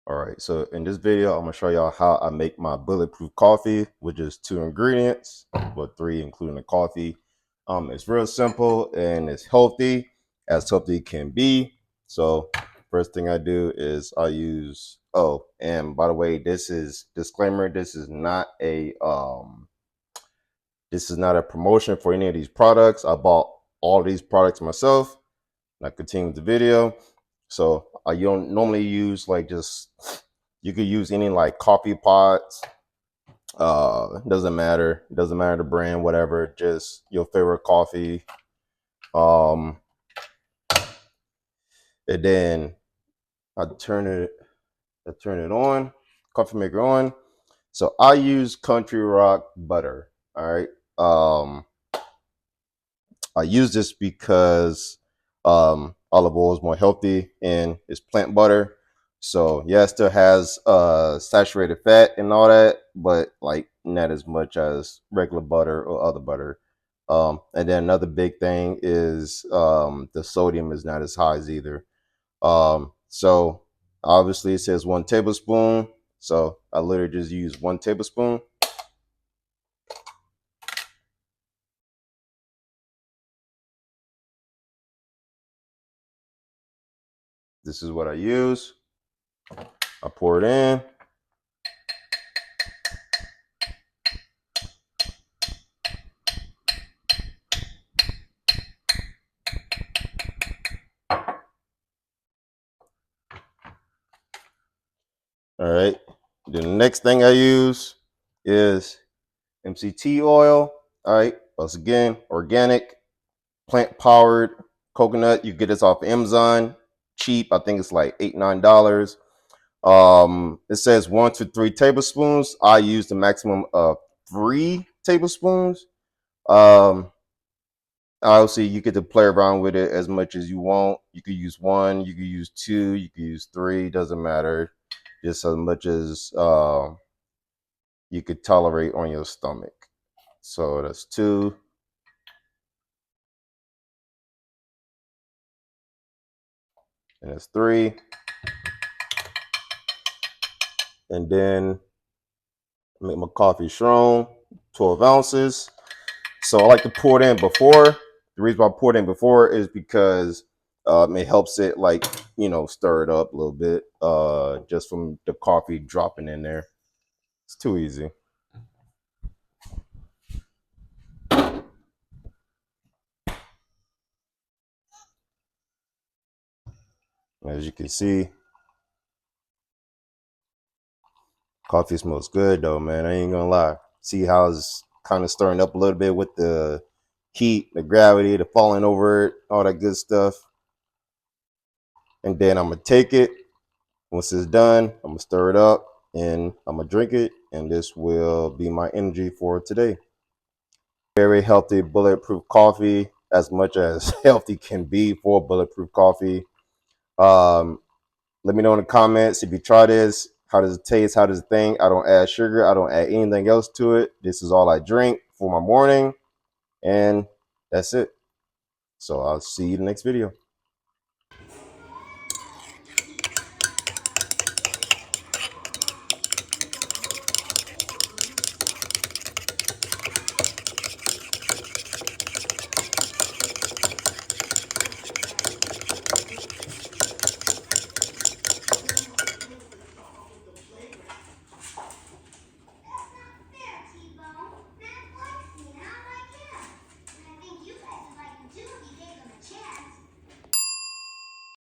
All right, so in this video, I'm gonna show y'all how I make my bulletproof coffee, which is 2 ingredients, but 3 including the coffee. It's real simple and it's healthy, as healthy can be. So first thing I do is I use, oh, and by the way, this is disclaimer, this is not a promotion for any of these products. I bought all of these products myself. And I continue with the video. So you don't normally use like you could use any like coffee pots. Doesn't matter. Doesn't matter the brand, whatever. Just your favorite coffee. Um, and then I turn it on, coffee maker on. So I use Country Rock butter. All right. I use this because olive oil is more healthy and it's plant butter. So yeah, it still has saturated fat and all that, but like not as much as regular butter or other butter. And then another big thing is the sodium is not as high as either. So obviously it says 1 tablespoon. So I literally just use 1 tablespoon. This is what I use. I pour it in. All right. Then the next thing I use is MCT oil. All right. Once again, organic, plant powered coconut. You get this off Amazon. Cheap. I think it's like $8, $9. It says 1 to 3 tablespoons. I use the maximum of 3 tablespoons. Obviously, you get to play around with it as much as you want. You could use 1, you could use 2, you could use 3. Doesn't matter. Just as much as you could tolerate on your stomach. So that's 2. And that's 3. And then make my coffee strong, 12 ounces. So I like to pour it in before. The reason why I pour it in before is because it helps it like, stir it up a little bit just from the coffee dropping in there. It's too easy. As you can see, coffee smells good though, man. I ain't gonna lie. See how it's kind of stirring up a little bit with the heat, the gravity, the falling over it, all that good stuff. And then I'm gonna take it. Once it's done, I'm gonna stir it up and I'm gonna drink it. And this will be my energy for today. Very healthy, bulletproof coffee, as much as healthy can be for bulletproof coffee. Let me know in the comments if you try this. How does it taste? How does it think? I don't add sugar. I don't add anything else to it. This is all I drink for my morning. And that's it. So I'll see you in the next video.